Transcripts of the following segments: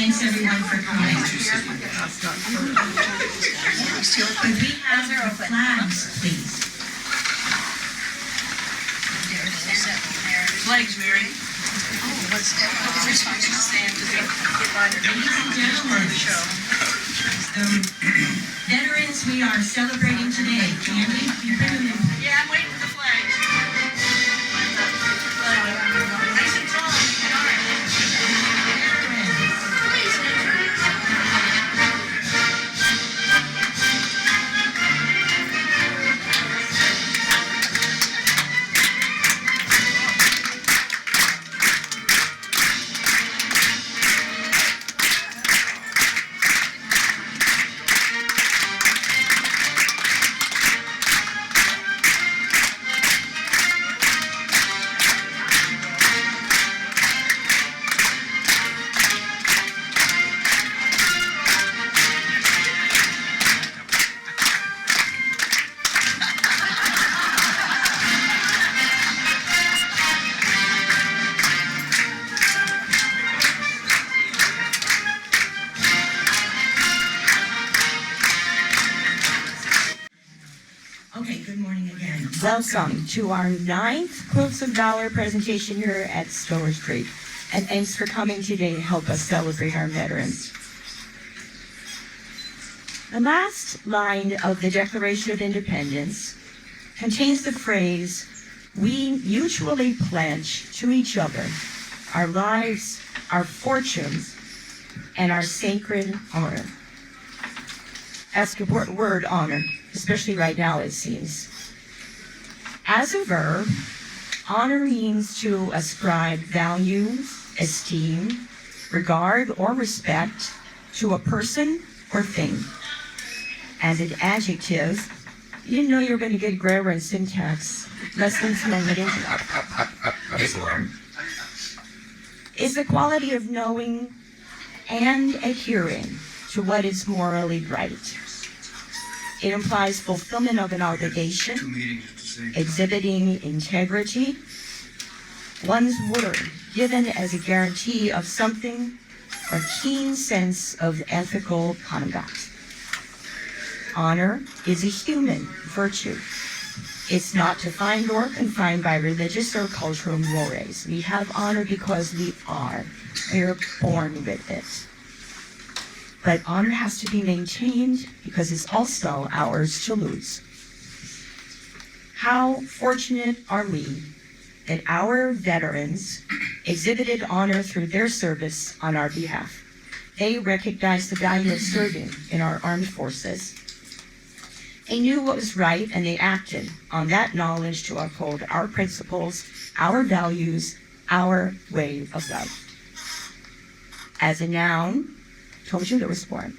Thanks everyone for coming. Could we have the flags, please? Flags, Mary. Ladies and gentlemen, the veterans we are celebrating today. Candy, you bring them in. Yeah, I'm waiting for the flags. Nice and tall. Okay, good morning again. Welcome to our 9th Quilts of Valor presentation here at SRCreek. And thanks for coming today to help us celebrate our veterans. The last line of the Declaration of Independence contains the phrase, "We mutually pledge to each other our lives, our fortunes, and our sacred honor." That's the important word, honor, especially right now, it seems. As a verb, honor means to ascribe value, esteem, regard, or respect to a person or thing. As an adjective, you didn't know you were going to get grammar and syntax lessons in is the quality of knowing and adhering to what is morally right. It implies fulfillment of an obligation, exhibiting integrity, one's word given as a guarantee of something, or keen sense of ethical conduct. Honor is a human virtue. It's not defined or confined by religious or cultural mores. We have honor because we are born with it. But honor has to be maintained because it's also ours to lose. How fortunate are we that our veterans exhibited honor through their service on our behalf. They recognized the value of serving in our armed forces. They knew what was right, and they acted on that knowledge to uphold our principles, our values, our way of life. As a noun, told you there was one.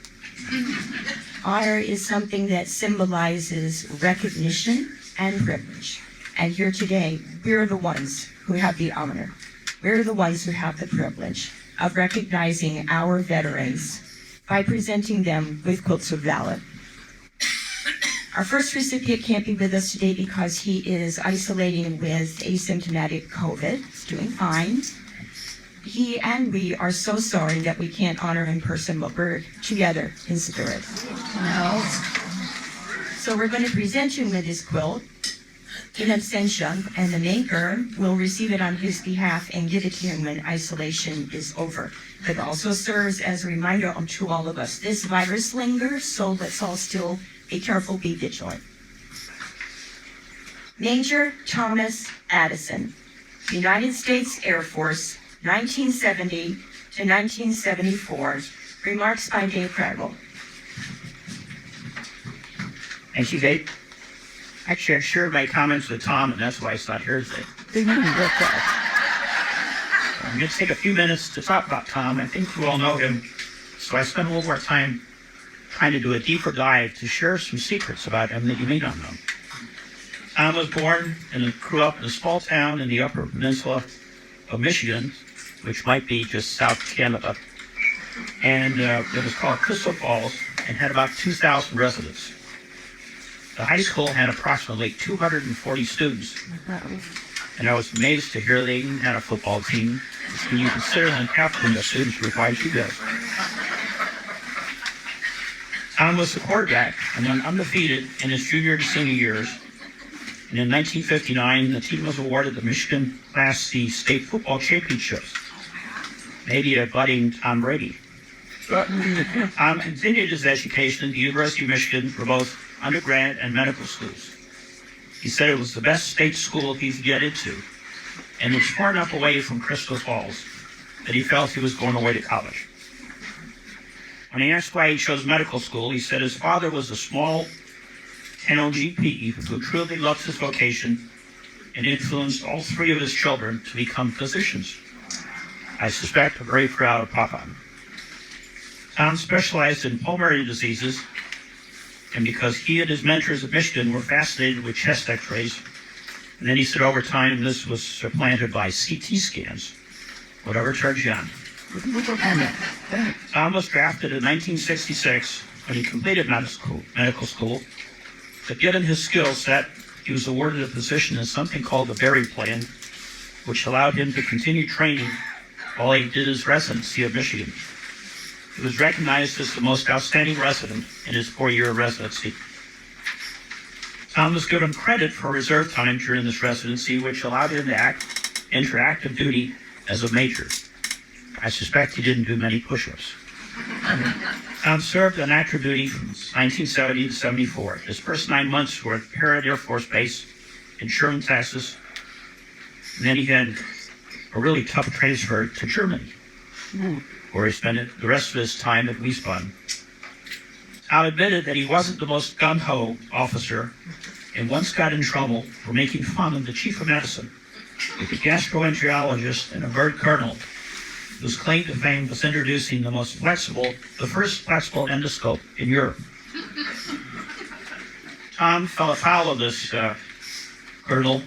Honor is something that symbolizes recognition and privilege. And here today, we're the ones who have the honor. We're the ones who have the privilege of recognizing our veterans by presenting them with Quilts of Valor. Our first recipient can't be with us today because he is isolating with asymptomatic COVID. He's doing fine. He and we are so sorry that we can't honor in person, but we're together in spirit. So we're going to present him with his quilt in absentia, and the maker will receive it on his behalf and give it to him when isolation is over. It also serves as a reminder to all of us, this virus lingers, so let's all still be careful, be vigilant. Major Thomas Addison, United States Air Force, 1970 to 1974, remarks by Dave Prattle. Thank you, Dave. Actually, I shared my comments with Tom, and that's why it's not here today. I'm going to take a few minutes to talk about Tom. I think you all know him, so I spent a little more time trying to do a deeper dive to share some secrets about him that you may not know. Tom was born and grew up in a small town in the Upper Peninsula of Michigan, which might be just South Canada, and it was called Crystal Falls and had about 2,000 residents. The high school had approximately 240 students, and I was amazed to hear they even had a football team. When you consider that half of the students were 5 2 guys. Tom was the quarterback and went undefeated in his junior and senior years. And in 1959, the team was awarded the Michigan Class C state football championships, maybe a budding Tom Brady. Tom continued his education at the University of Michigan for both undergrad and medical schools. He said it was the best state school he could get into, and was far enough away from Crystal Falls that he felt he was going away to college. When he asked why he chose medical school, he said his father was a small NOGP who truly loved his vocation and influenced all three of his children to become physicians. I suspect I'm very proud of Papa. Tom specialized in pulmonary diseases, and because he and his mentors at Michigan were fascinated with chest x-rays, and then he said over time this was supplanted by CT scans, whatever turns you on. Tom was drafted in 1966 when he completed medical school, but given his skill set, he was awarded a position in something called the Berry Plan, which allowed him to continue training while he did his residency at Michigan. He was recognized as the most outstanding resident in his 4-year residency. Tom was given credit for reserve time during this residency, which allowed him to enter active duty as a major. I suspect he didn't do many push-ups. Tom served on active duty from 1970 to 74. His first 9 months were at Parrott Air Force Base in Sherman, Texas. And then he had a really tough transfer to Germany, where he spent the rest of his time at Wiesbaden. Tom admitted that he wasn't the most gung-ho officer and once got in trouble for making fun of the chief of medicine, a gastroenterologist and a bird colonel, whose claim to fame was introducing the first flexible endoscope in Europe. Tom fell afoul of this colonel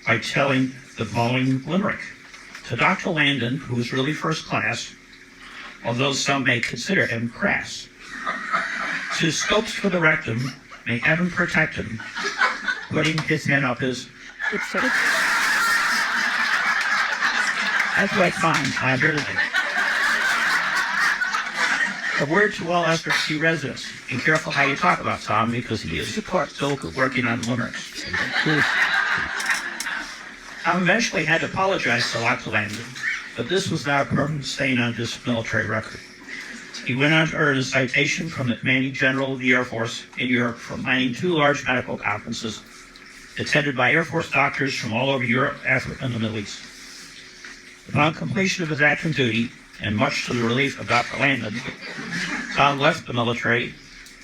by telling the following limerick. To Dr. Landon, who was really first class, although some may consider him crass. To scopes for the rectum, may heaven protect him, putting his hand up his... That's quite fine. I agree with it. A word to all SRC residents. Be careful how you talk about Tom, because he is still working on limericks. Tom eventually had to apologize to Dr. Landon, but this was not a permanent stain on his military record. He went on to earn a citation from the commanding general of the Air Force in Europe for planning 2 large medical conferences attended by Air Force doctors from all over Europe, Africa, and the Middle East. Upon completion of his active duty, and much to the relief of Dr. Landon, Tom left the military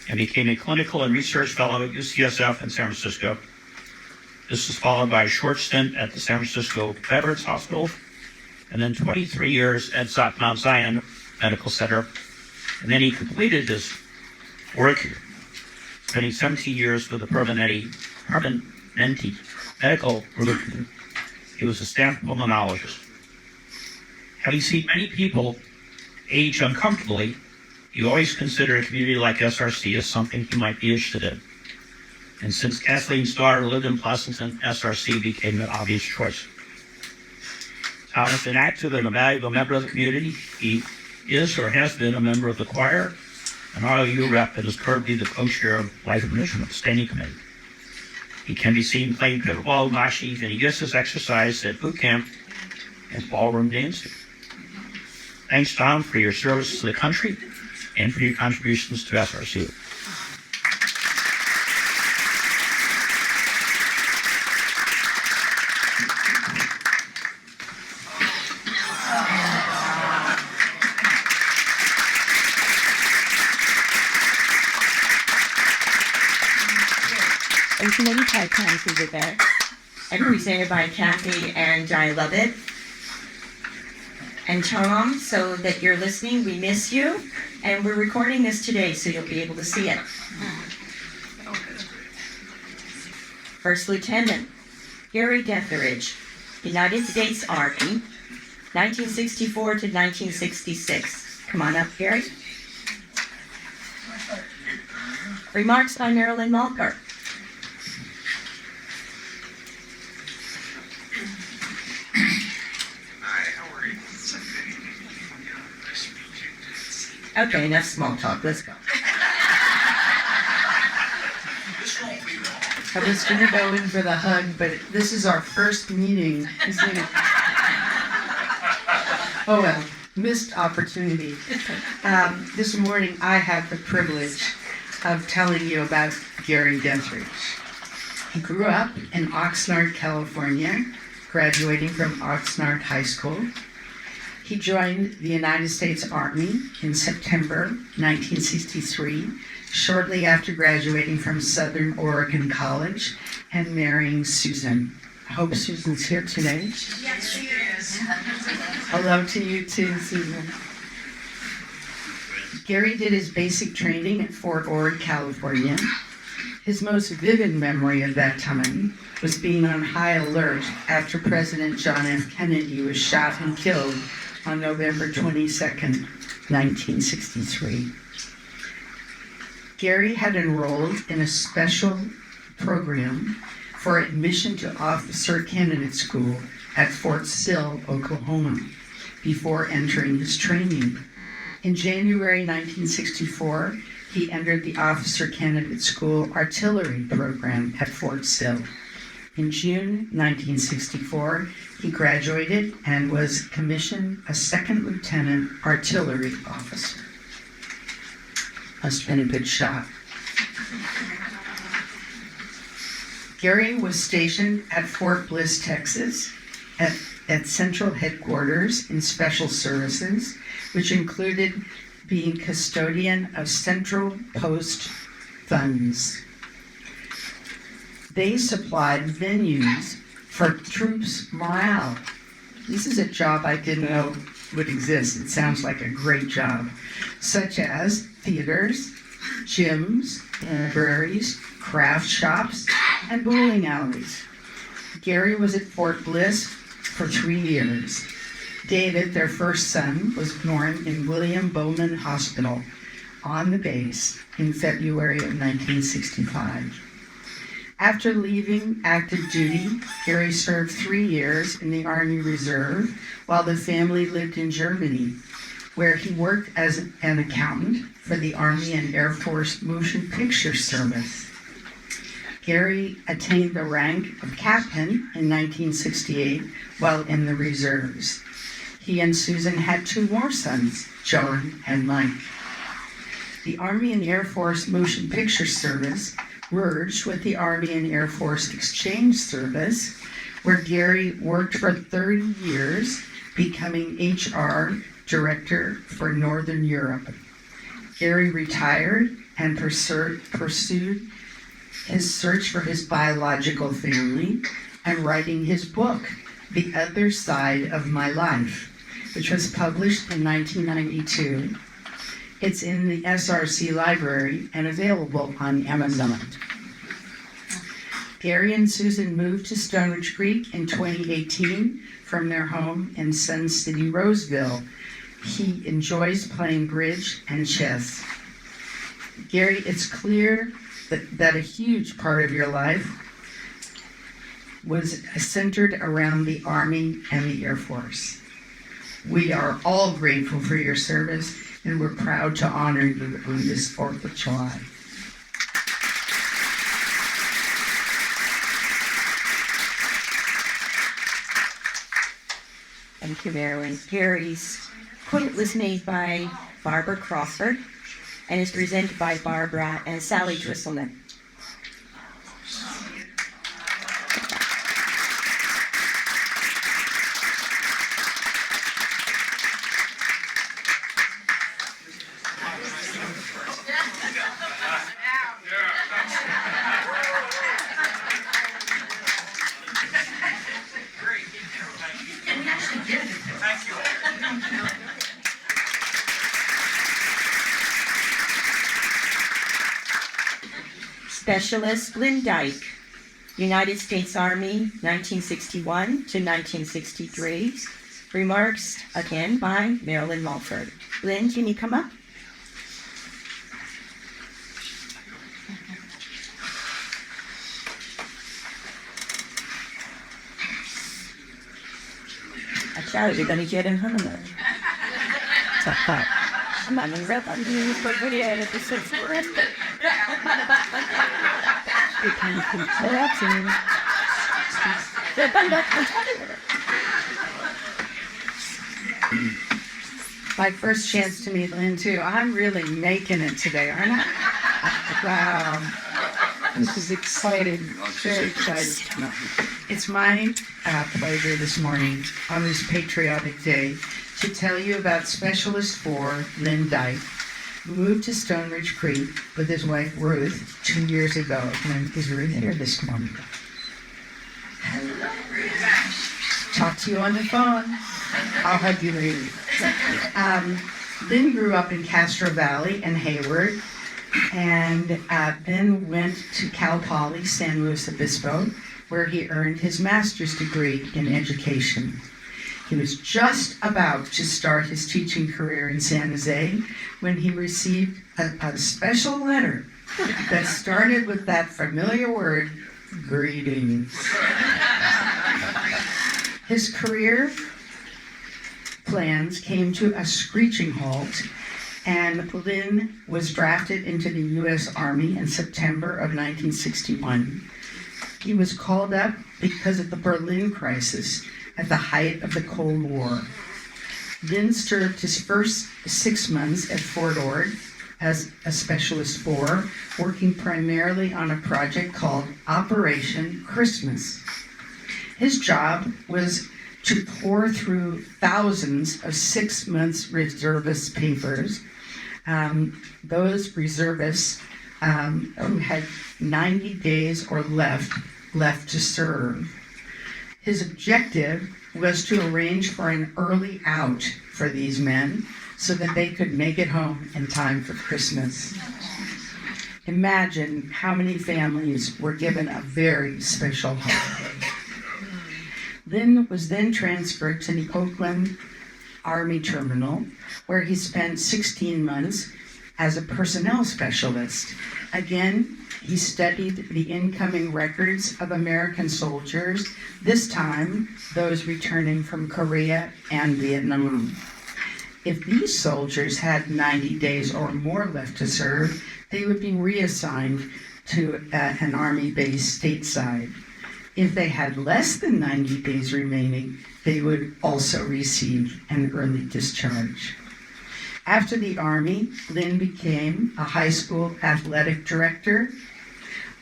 and became a clinical and research fellow at UCSF in San Francisco. This was followed by a short stint at the San Francisco Veterans Hospital, and then 23 years at Mount Zion Medical Center. And then he completed his work here, spending 17 years with the Permanente Medical Group. He was a staff pulmonologist. Having seen many people age uncomfortably, you always consider a community like SRC as something you might be interested in. And since Kathleen's daughter lived in Pleasanton, SRC became an obvious choice. Tom has been active and a valuable member of the community. He is or has been a member of the choir, an ROU rep, and is currently the co-chair of Life and Mission Standing Committee. He can be seen playing pickleball, mashi, and he gets his exercise at boot camp and ballroom dancing. Thanks, Tom, for your service to the country and for your contributions to SRC. There's many times we did that. I presented by Kathy, and I love it. And Tom, so that you're listening, we miss you, and we're recording this today, so you'll be able to see it. First Lieutenant Gary Deatherage, United States Army, 1964 to 1966. Come on up, Gary. Remarks by Marilyn Malker. Okay, enough small talk. Let's go. I was going to go in for the hug, but this is our first meeting. Oh well, missed opportunity. This morning I have the privilege of telling you about Gary Deatherage. He grew up in Oxnard, California, graduating from Oxnard High School. He joined the United States Army in September 1963, shortly after graduating from Southern Oregon College and marrying Susan. I hope Susan's here today. Yes, she is. Hello to you too, Susan. Gary did his basic training at Fort Ord, California. His most vivid memory of that time was being on high alert after President John F. Kennedy was shot and killed on November 22nd, 1963. Gary had enrolled in a special program for admission to officer candidate school at Fort Sill, Oklahoma, before entering his training. In January 1964, he entered the Officer Candidate School Artillery program at Fort Sill. In June 1964, he graduated and was commissioned a second lieutenant artillery officer. Must have been a good shot. Gary was stationed at Fort Bliss, Texas, at Central Headquarters in Special Services, which included being custodian of Central Post funds. They supplied venues for troops' morale. This is a job I didn't know would exist. It sounds like a great job. Such as theaters, gyms, libraries, craft shops, and bowling alleys. Gary was at Fort Bliss for 3 years. David, their first son, was born in William Bowman Hospital on the base in February of 1965. After leaving active duty, Gary served 3 years in the Army Reserve while the family lived in Germany, where he worked as an accountant for the Army and Air Force Motion Picture Service. Gary attained the rank of captain in 1968 while in the reserves. He and Susan had 2 more sons, John and Mike. The Army and Air Force Motion Picture Service merged with the Army and Air Force Exchange Service, where Gary worked for 30 years, becoming HR Director for Northern Europe. Gary retired and pursued his search for his biological family and writing his book, The Other Side of My Life, which was published in 1992. It's in the SRC library and available on Amazon. Gary and Susan moved to SRCreek in 2018 from their home in Sun City, Roseville. He enjoys playing bridge and chess. Gary, it's clear that a huge part of your life was centered around the Army and the Air Force. We are all grateful for your service, and we're proud to honor you on this 4th of July. Thank you, Marilyn. Gary's quote was made by Barbara Crawford and is presented by Barbara and Sally Drisselman. And we actually did it. Thank you. Specialist Lynn Dyche, United States Army, 1961 to 1963. Remarks again by Marilyn Mulford. Lynn, can you come up? Ciao, you're gonna get in home. I'm in red on you, but we had it the sixth. My first chance to meet Lynn, too. I'm really making it today, aren't I? Wow. This is exciting. Very exciting. No. It's my pleasure this morning on this patriotic day to tell you about Specialist 4, Lynn Dyche, who moved to Stonebridge Creek with his wife Ruth 2 years ago. And is Ruth here this morning? Hello, Ruth. Talk to you on the phone. I'll hug you later. Lynn grew up in Castro Valley and Hayward, and then went to Cal Poly San Luis Obispo, where he earned his master's degree in education. He was just about to start his teaching career in San Jose when he received a special letter that started with that familiar word, greetings. His career plans came to a screeching halt, and Lynn was drafted into the U.S. Army in September of 1961. He was called up because of the Berlin crisis at the height of the Cold War. Lynn served his first 6 months at Fort Ord as a Specialist 4, working primarily on a project called Operation Christmas. His job was to pour through thousands of 6 months reservist papers. Those reservists who had 90 days or left to serve. His objective was to arrange for an early out for these men so that they could make it home in time for Christmas. Imagine how many families were given a very special holiday. Lynn was then transferred to the Oakland Army Terminal, where he spent 16 months as a personnel specialist. Again, he studied the incoming records of American soldiers, this time those returning from Korea and Vietnam. If these soldiers had 90 days or more left to serve, they would be reassigned to an Army base stateside. If they had less than 90 days remaining, they would also receive an early discharge. After the Army, Lynn became a high school athletic director,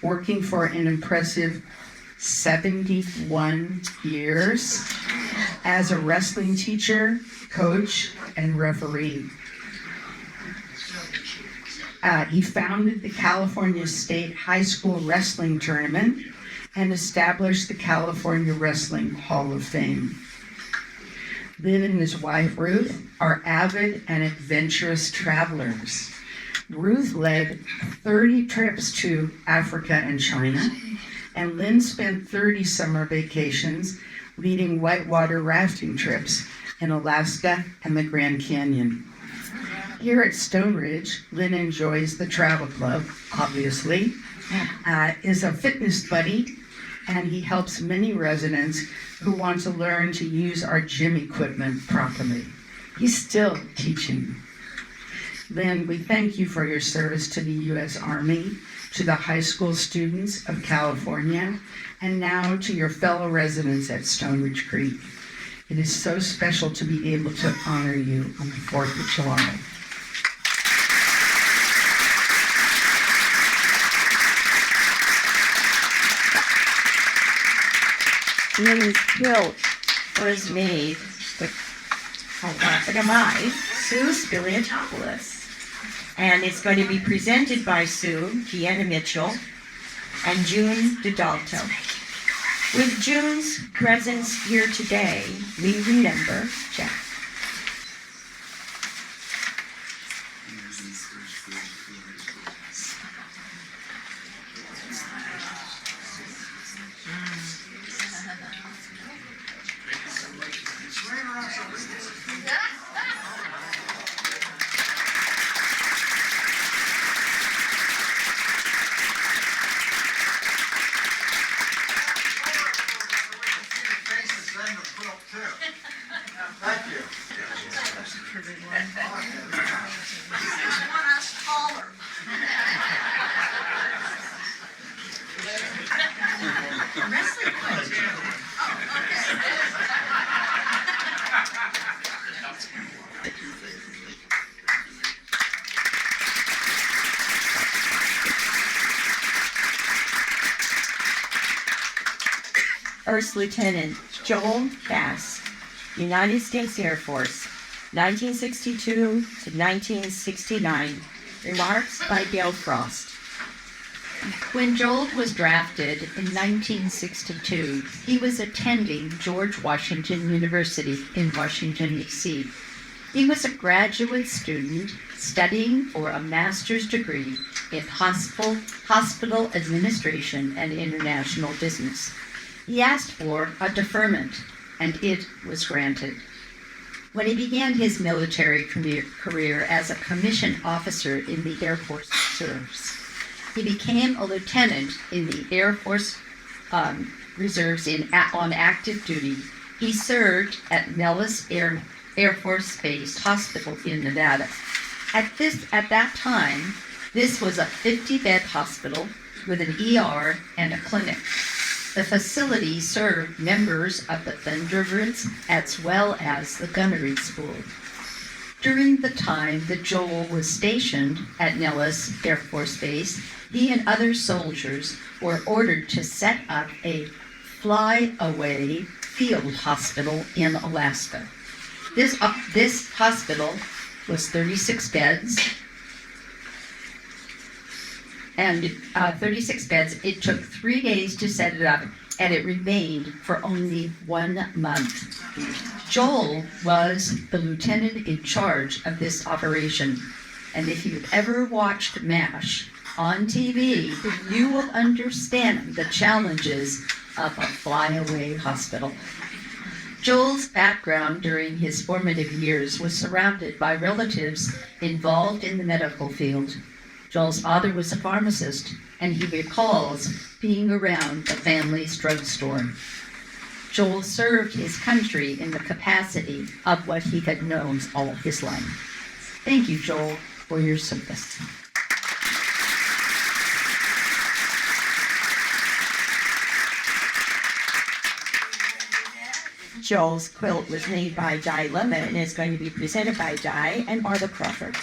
working for an impressive 71 years as a wrestling teacher, coach, and referee. He founded the California State High School Wrestling Tournament and established the California Wrestling Hall of Fame. Lynn and his wife, Ruth, are avid and adventurous travelers. Ruth led 30 trips to Africa and China, and Lynn spent 30 summer vacations leading whitewater rafting trips in Alaska and the Grand Canyon. Here at Stone Ridge, Lynn enjoys the travel club, obviously, is a fitness buddy, and he helps many residents who want to learn to use our gym equipment properly. He's still teaching. Lynn, we thank you for your service to the U.S. Army, to the high school students of California, and now to your fellow residents at Stonebridge Creek. It is so special to be able to honor you on the 4th of July. Lynn's quilt was made with Sue Spiliotopoulos. And it's going to be presented by Sue, Deanna Mitchell, and June DiDalto. With June's presence here today, we remember Jack. First Lieutenant Joel Kass, United States Air Force, 1962 to 1969. Remarks by Gail Frost. When Joel was drafted in 1962, he was attending George Washington University in Washington, D.C. He was a graduate student studying for a master's degree in hospital administration and international business. He asked for a deferment, and it was granted. When he began his military career as a commissioned officer in the Air Force Reserves, he became a lieutenant in the Air Force Reserves on active duty. He served at Nellis Air Force Base Hospital in Nevada. At that time, this was a 50-bed hospital with an ER and a clinic. The facility served members of the Thunderbirds as well as the gunnery school. During the time that Joel was stationed at Nellis Air Force Base, he and other soldiers were ordered to set up a flyaway field hospital in Alaska. This hospital was 36 beds, and 36 beds. It took 3 days to set it up, and it remained for only 1 month. Joel was the lieutenant in charge of this operation, and if you've ever watched MASH on TV, you will understand the challenges of a flyaway hospital. Joel's background during his formative years was surrounded by relatives involved in the medical field. Joel's father was a pharmacist, and he recalls being around the family's drugstore. Joel served his country in the capacity of what he had known all his life. Thank you, Joel, for your service. Joel's quilt was made by Di Lemon and is going to be presented by Di and Martha Crawford.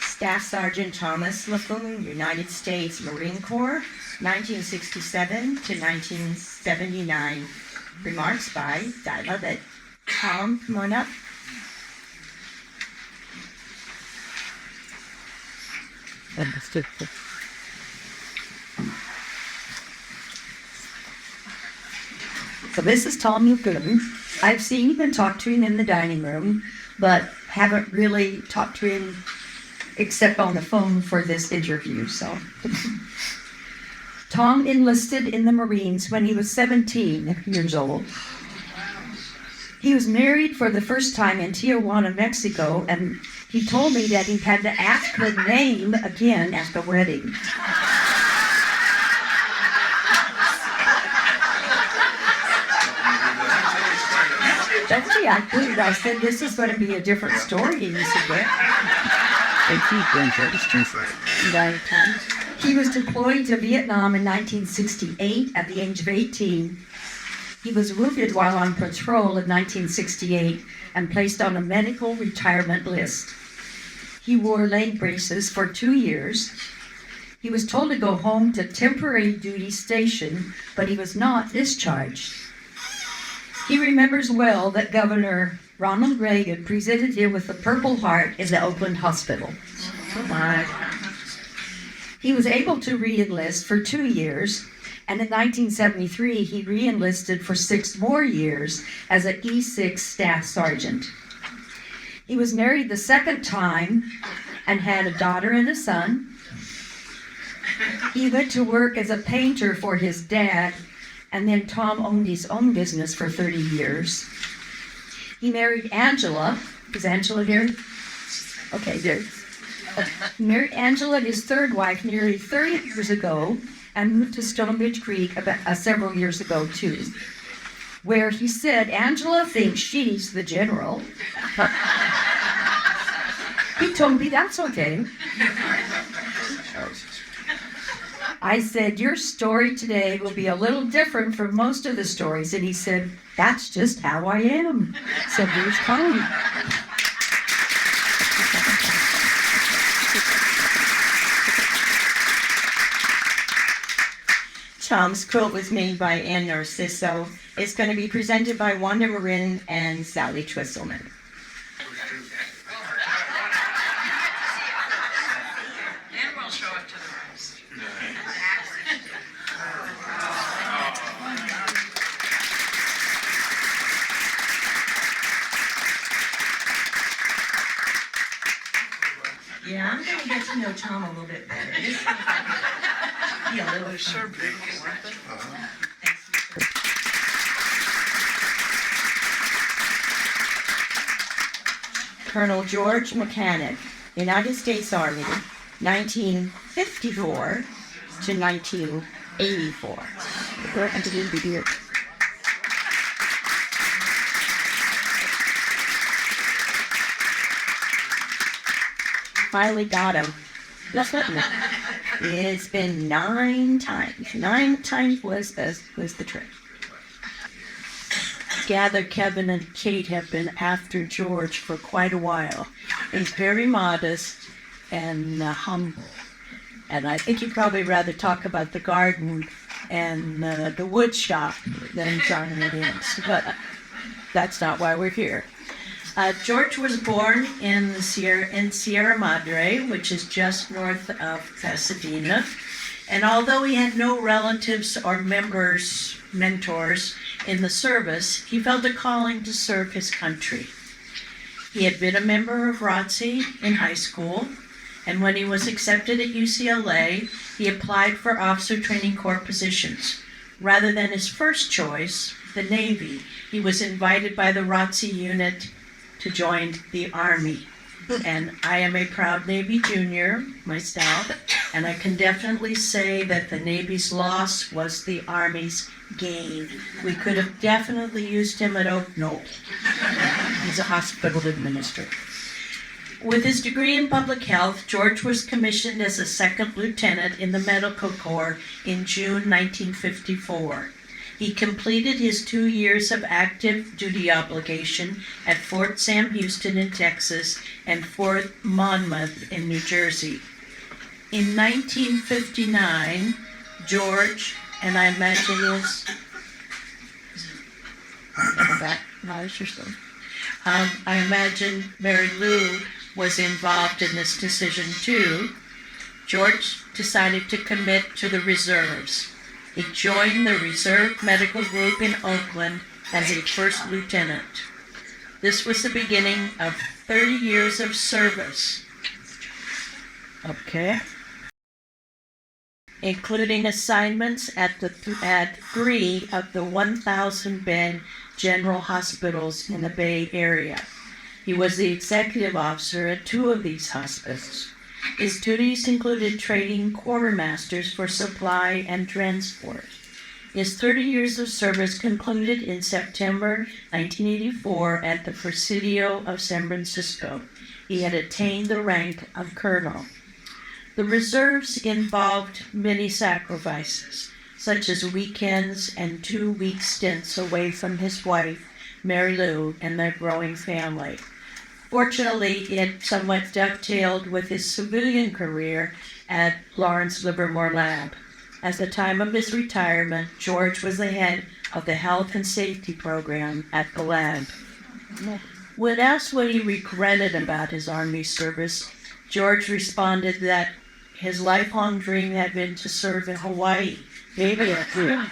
Staff Sergeant Thomas Laffoon, United States Marine Corps, 1967 to 1979. Remarks by Di Lovett. Tom, come on up. So this is Tom Laffoon. I've seen him and talked to him in the dining room, but haven't really talked to him except on the phone for this interview. So Tom enlisted in the Marines when he was 17 years old. He was married for the first time in Tijuana, Mexico, and he told me that he had to ask the name again at the wedding. That's the actor. I said, this is going to be a different story. And he said, yeah. He was deployed to Vietnam in 1968 at the age of 18. He was wounded while on patrol in 1968 and placed on a medical retirement list. He wore leg braces for 2 years. He was told to go home to temporary duty station, but he was not discharged. He remembers well that Governor Ronald Reagan presented him with the Purple Heart in the Oakland Hospital. He was able to re-enlist for 2 years, and in 1973 he re-enlisted for 6 more years as an E6 staff sergeant. He was married the second time and had a daughter and a son. He went to work as a painter for his dad, and then Tom owned his own business for 30 years. He married Angela. Is Angela there? Okay, there. Married Angela, his third wife, nearly 30 years ago, and moved to Deatherage Click about several years ago, too, where he said Angela thinks she's the general. He told me that's okay. I said, your story today will be a little different from most of the stories. And he said, that's just how I am. So here's Colin. Tom's quilt was made by Ann Narciso. It's going to be presented by Wanda Marin and Sally Twisselman. And we'll show it to the rest. Yeah, I'm gonna get to know Tom a little bit better. This is gonna be a little fun. Colonel George Mackanic, United States Army, 1954 to 1984. Finally got him. It's been 9 times. 9 times was the trick. Gather Kevin and Kate have been after George for quite a while. He's very modest and humble. And I think you'd probably rather talk about the garden and the wood shop than John Williams. But that's not why we're here. George was born in Sierra Madre, which is just north of Pasadena. And although he had no relatives or mentors in the service, he felt a calling to serve his country. He had been a member of ROTC in high school, and when he was accepted at UCLA, he applied for Officer Training Corps positions. Rather than his first choice, the Navy, he was invited by the ROTC unit to join the Army. And I am a proud Navy junior myself, and I can definitely say that the Navy's loss was the Army's gain. We could have definitely used him at Oak Knoll. He's a hospital administrator. With his degree in public health, George was commissioned as a second lieutenant in the Medical Corps in June 1954. He completed his 2 years of active duty obligation at Fort Sam Houston in Texas and Fort Monmouth in New Jersey. In 1959, George, and I imagine this, I imagine Mary Lou was involved in this decision too. George decided to commit to the reserves. He joined the Reserve Medical Group in Oakland as a first lieutenant. This was the beginning of 30 years of service. Okay. Including assignments at 3 of the 1,000-bed general hospitals in the Bay Area. He was the executive officer at 2 of these hospitals. His duties included training quartermasters for supply and transport. His 30 years of service concluded in September 1984 at the Presidio of San Francisco. He had attained the rank of colonel. The reserves involved many sacrifices, such as weekends and 2-week stints away from his wife, Mary Lou, and their growing family. Fortunately, it somewhat dovetailed with his civilian career at Lawrence Livermore Lab. At the time of his retirement, George was the head of the health and safety program at the lab. When asked what he regretted about his Army service, George responded that his lifelong dream had been to serve in Hawaii. Maybe a dream.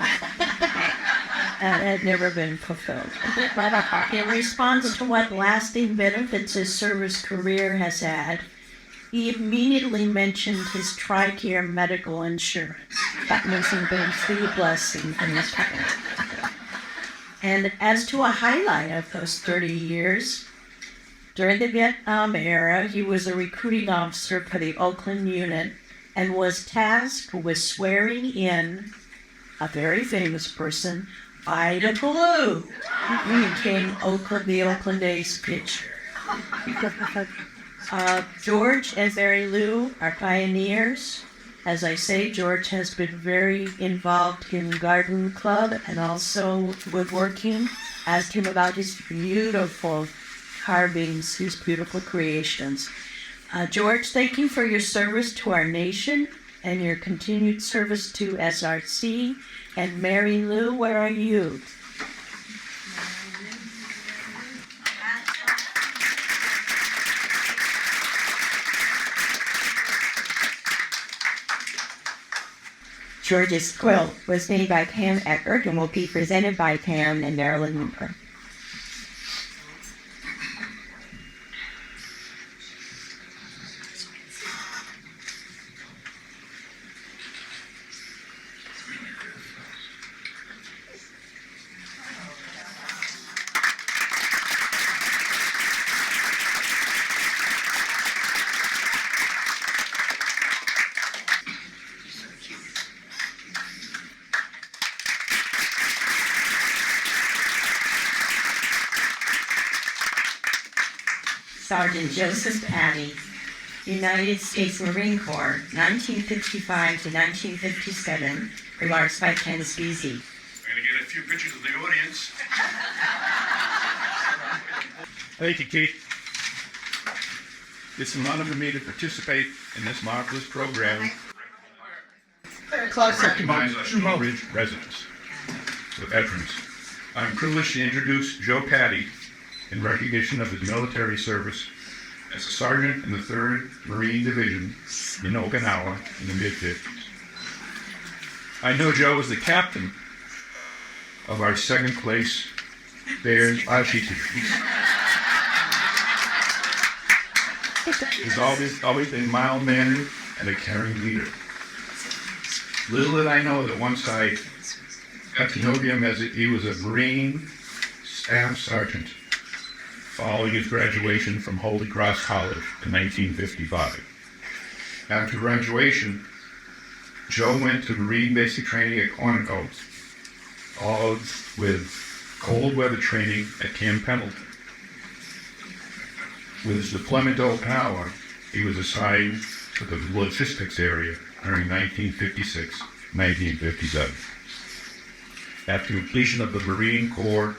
And had never been fulfilled. In response to what lasting benefits his service career has had, he immediately mentioned his TRICARE medical insurance. That must have been a blessing in his life. And as to a highlight of those 30 years, during the Vietnam era, he was a recruiting officer for the Oakland unit and was tasked with swearing in a very famous person, Ida Blue, who became the Oakland A's pitcher. George and Mary Lou are pioneers. As I say, George has been very involved in garden club and also woodworking. Ask him about his beautiful carvings, his beautiful creations. George, thank you for your service to our nation and your continued service to SRC. And Mary Lou, where are you? George's quilt was made by Pam Eckert and will be presented by Pam and Marilyn Hooper. Sergeant Joseph Patti, United States Marine Corps, 1955 to 1957, remarks by Ken Speasy. I'm going to get a few pictures of the audience. Thank you, Keith. It's an honor for me to participate in this marvelous program. Recognize our Stone Ridge residents, the veterans. I'm privileged to introduce Joe Patti in recognition of his military service as a sergeant in the 3rd Marine Division in Okinawa in the mid-50s. I know Joe was the captain of our 2nd place Bears Archie team. He's always been mild-mannered and a caring leader. Little did I know that once I got to know him as he was a Marine Staff Sergeant following his graduation from Holy Cross College in 1955. After graduation, Joe went to Marine Basic Training at Quantico, followed with cold weather training at Camp Pendleton. With his deployment to Okinawa, he was assigned to the logistics area during 1956-1957. After completion of the Marine Corps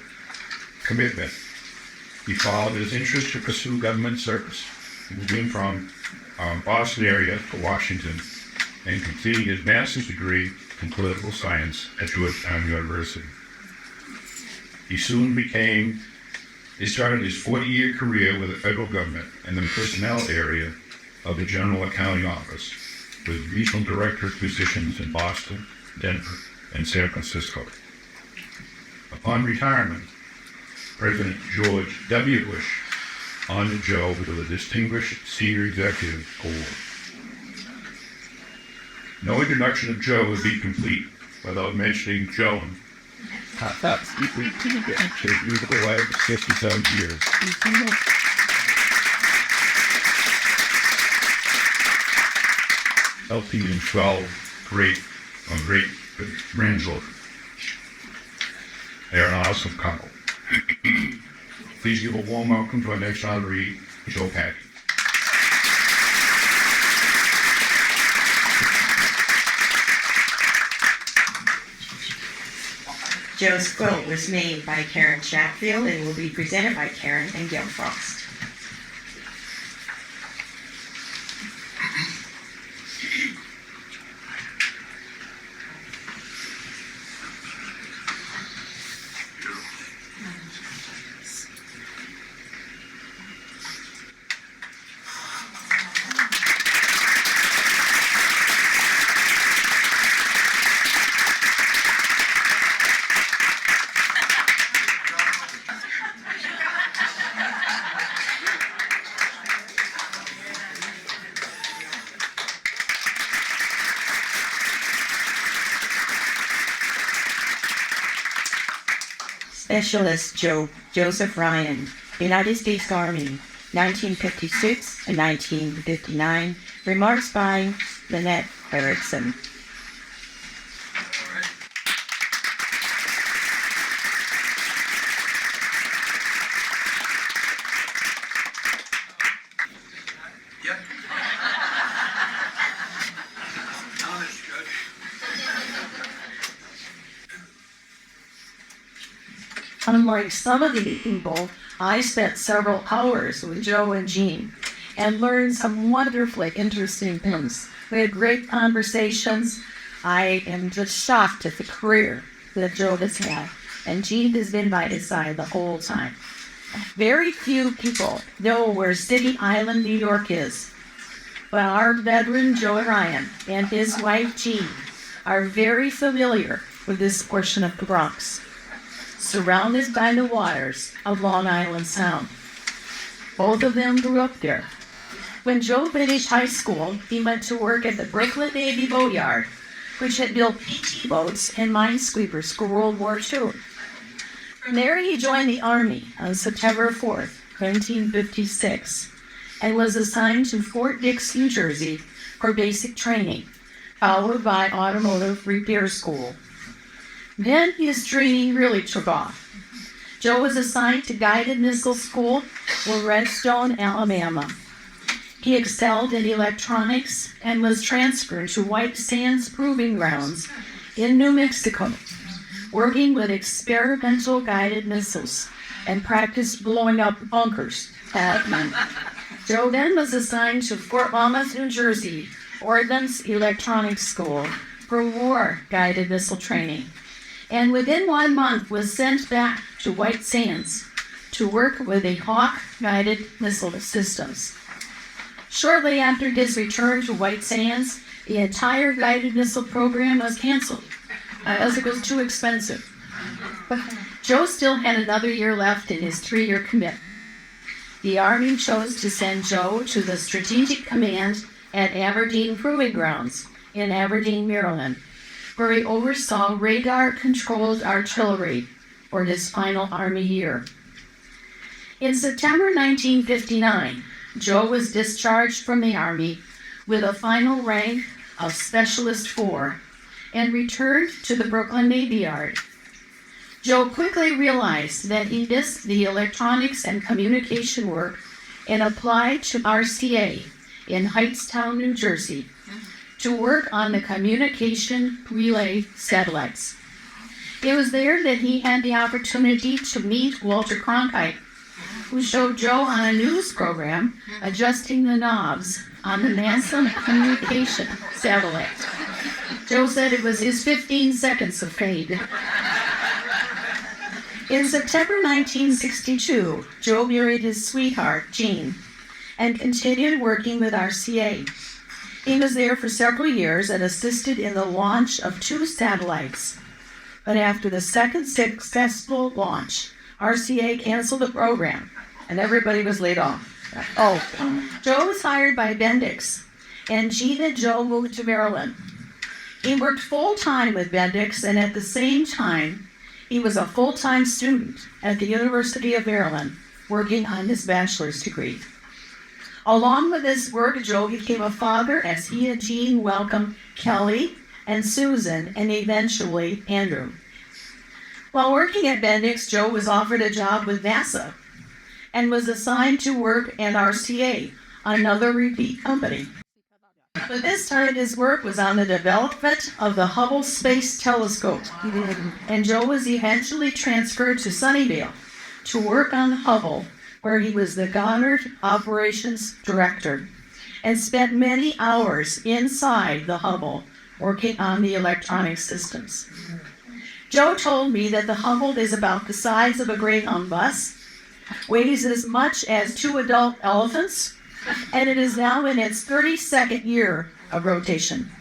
commitment, he followed his interest to pursue government service, moving from Boston area to Washington and completing his master's degree in political science at Georgetown University. He started his 40-year career with the federal government in the personnel area of the General Accounting Office, with regional director positions in Boston, Denver, and San Francisco. Upon retirement, President George W. Bush honored Joe with a Distinguished Senior Executive Award. No introduction of Joe would be complete without mentioning Joan. He was alive for 57 years. LP and 12 great grandchildren. They are an awesome couple. Please give a warm welcome to our next honoree, Joe Patti. Joe's quilt was made by Karen Chatfield and will be presented by Karen and Gail Frost. Specialist Joseph Ryan, United States Army, 1956 and 1959. Remarks by Lynette Erickson. Unlike some of the people, I spent several hours with Joe and Jean and learned some wonderfully interesting things. We had great conversations. I am just shocked at the career that Joe has had, and Jean has been by his side the whole time. Very few people know where City Island, New York is, but our veteran Joe Ryan and his wife Jean are very familiar with this portion of the Bronx, surrounded by the waters of Long Island Sound. Both of them grew up there. When Joe finished high school, he went to work at the Brooklyn Navy Boatyard, which had built PT boats and minesweepers for World War II. From there, he joined the Army on September 4th, 1956, and was assigned to Fort Dix, New Jersey for basic training, followed by automotive repair school. Then his training really took off. Joe was assigned to guided missile school in Redstone, Alabama. He excelled in electronics and was transferred to White Sands Proving Grounds in New Mexico, working with experimental guided missiles and practiced blowing up bunkers. Joe then was assigned to Fort Monmouth, New Jersey, Ordnance Electronics School for war guided missile training, and within 1 month was sent back to White Sands to work with the Hawk guided missile systems. Shortly after his return to White Sands, the entire guided missile program was canceled as it was too expensive. But Joe still had another year left in his 3-year commitment. The Army chose to send Joe to the Strategic Command at Aberdeen Proving Grounds in Aberdeen, Maryland, where he oversaw radar-controlled artillery for his final Army year. In September 1959, Joe was discharged from the Army with a final rank of Specialist 4 and returned to the Brooklyn Navy Yard. Joe quickly realized that he missed the electronics and communication work and applied to RCA in Hightstown, New Jersey, to work on the communication relay satellites. It was there that he had the opportunity to meet Walter Cronkite, who showed Joe on a news program adjusting the knobs on the NASA communication satellite. Joe said it was his 15 seconds of fame. In September 1962, Joe married his sweetheart, Jean, and continued working with RCA. He was there for several years and assisted in the launch of 2 satellites. But after the second successful launch, RCA canceled the program, and everybody was laid off. Joe was hired by Bendix, and Jean and Joe moved to Maryland. He worked full-time with Bendix, and at the same time, he was a full-time student at the University of Maryland, working on his bachelor's degree. Along with his work, Joe became a father as he and Jean welcomed Kelly and Susan, and eventually Andrew. While working at Bendix, Joe was offered a job with NASA and was assigned to work at RCA, another repeat company. But this time his work was on the development of the Hubble Space Telescope, and Joe was eventually transferred to Sunnyvale to work on Hubble, where he was the Goddard Operations Director, and spent many hours inside the Hubble working on the electronic systems. Joe told me that the Hubble is about the size of a Greyhound bus, weighs as much as 2 adult elephants, and it is now in its 32nd year of rotation.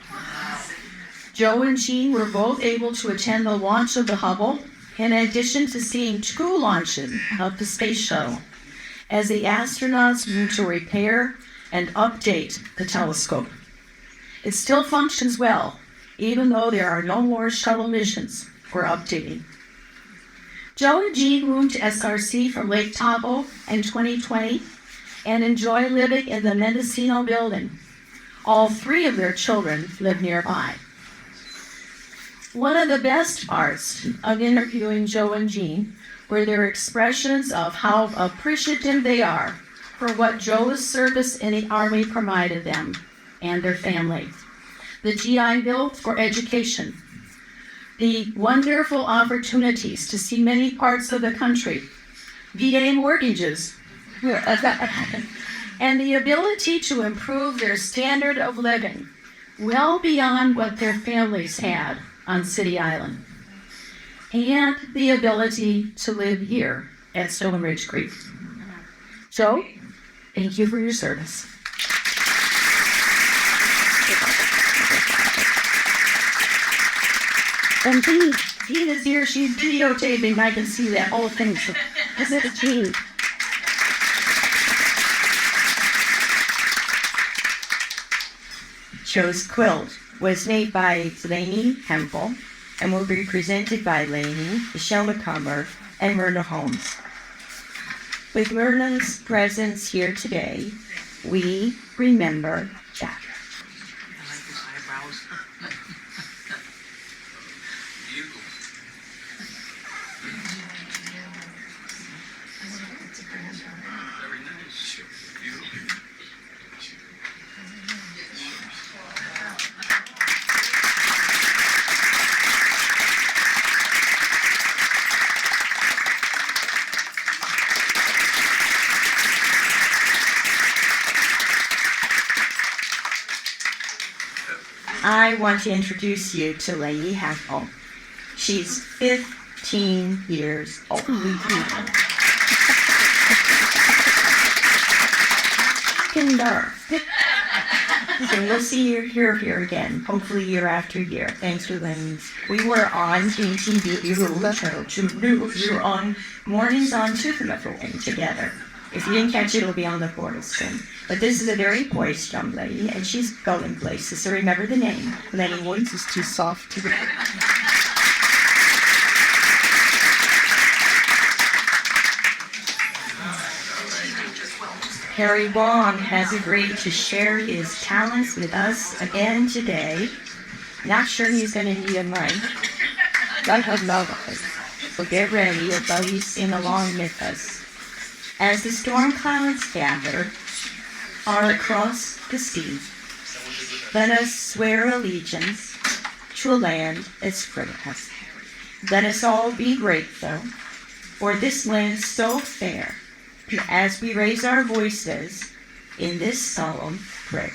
Joe and Jean were both able to attend the launch of the Hubble, in addition to seeing 2 launches of the space shuttle, as the astronauts moved to repair and update the telescope. It still functions well, even though there are no more shuttle missions for updating. Joe and Jean moved to SRC from Lake Tahoe in 2020 and enjoy living in the Mendocino building. All 3 of their children live nearby. One of the best parts of interviewing Joe and Jean were their expressions of how appreciative they are for what Joe's service in the Army provided them and their family. The GI Bill for education, the wonderful opportunities to see many parts of the country, VA mortgages, and the ability to improve their standard of living well beyond what their families had on City Island, and the ability to live here at Deatherage Click. So, thank you for your service. And Dean is here. She's videotaping. I can see that whole thing. So, is it a Jean? Joe's quilt was made by Lainey Hempel and will be presented by Lainey, Michelle McCumber, and Myrna Holmes. With Myrna's presence here today, we remember Jack. I like his eyebrows. Very nice. Beautiful. I want to introduce you to Lainey Hempel. She's 15 years old. Kinder. So we'll see you here again, hopefully year after year. Thanks for Lainey. We were on TV. We were on Mornings on Toothmouth together. If you didn't catch it, it'll be on the portal soon. But this is a very poised young lady, and she's going places, so remember the name. Lainey Woods is too soft to read. Harry Wong has agreed to share his talents with us again today. Not sure he's going to need a mic. But I love it. So get ready, although he's sing along with us. As the storm clouds gather all across the sea, let us swear allegiance to a land that's free us. Let us all be grateful for this land so fair, as we raise our voices in this solemn prayer.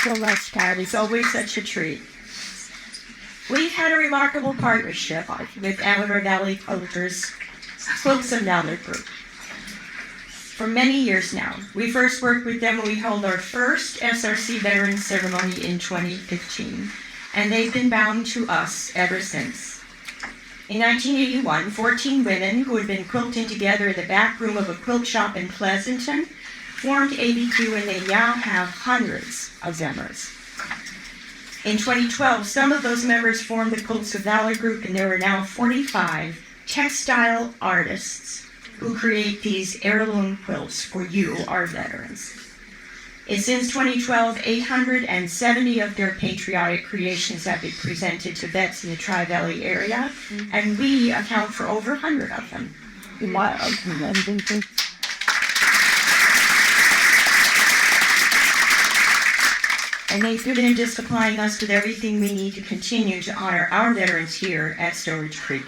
So much, Pat. It's always such a treat. We've had a remarkable partnership with Amateur Valley Culture's Quilts of Valor group for many years now. We first worked with them when we held our first SRC veteran ceremony in 2015, and they've been bound to us ever since. In 1981, 14 women who had been quilting together in the back room of a quilt shop in Pleasanton formed ABQ, and they now have hundreds of members. In 2012, some of those members formed the Quilts of Valor group, and there are now 45 textile artists who create these heirloom quilts for you, our veterans. And since 2012, 870 of their patriotic creations have been presented to vets in the Tri-Valley area, and we account for over 100 of them. And they've been just supplying us with everything we need to continue to honor our veterans here at Deatherage Click.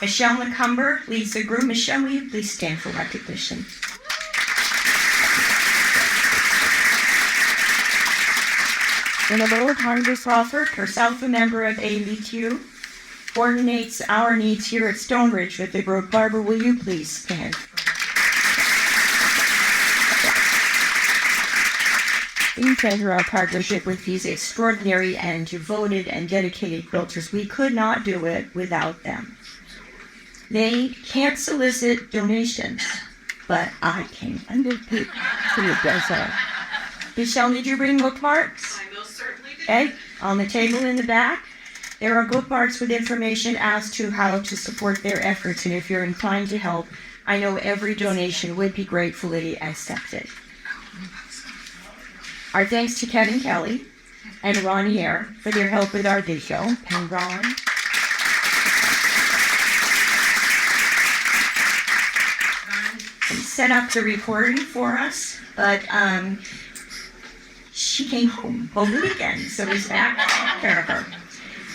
Michelle McCumber leads the group. Michelle, will you please stand for recognition? Renee Hargis Crawford, herself a member of ABQ, coordinates our needs here at Stonebridge with the group. Barbara, will you please stand? We treasure our partnership with these extraordinary and devoted and dedicated quilters. We could not do it without them. They can't solicit donations, but I can. Michelle, did you bring bookmarks? I most certainly did. Okay, on the table in the back, there are bookmarks with information as to how to support their efforts, and if you're inclined to help, I know every donation would be gratefully accepted. Our thanks to Kevin Kelly and Ron Hare for their help with our video. And Ron. Set up the recording for us, but she came home over the weekend, so he's back to care of her.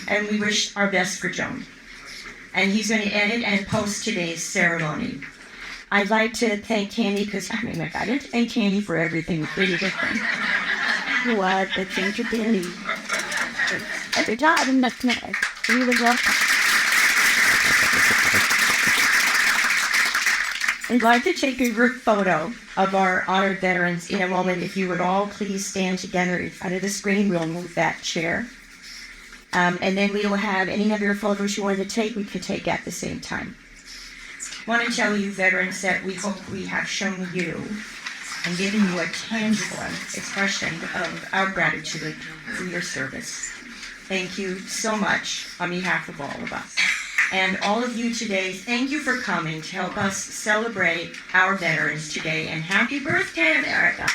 And we wish our best for Joan. And he's going to edit and post today's ceremony. I'd like to thank Candy, because I didn't thank Candy for everything. It's really different. What? But thank you, Candy. Every time, that's nice. Really welcome. I'd like to take a group photo of our honored veterans in a moment. If you would all please stand together in front of the screen, we'll move that chair. And then we will have any of your photos you want to take, we can take at the same time. I want to tell you, veterans, that we hope we have shown you and given you a tangible expression of our gratitude for your service. Thank you so much on behalf of all of us. And all of you today, thank you for coming to help us celebrate our veterans today. And happy birthday, America!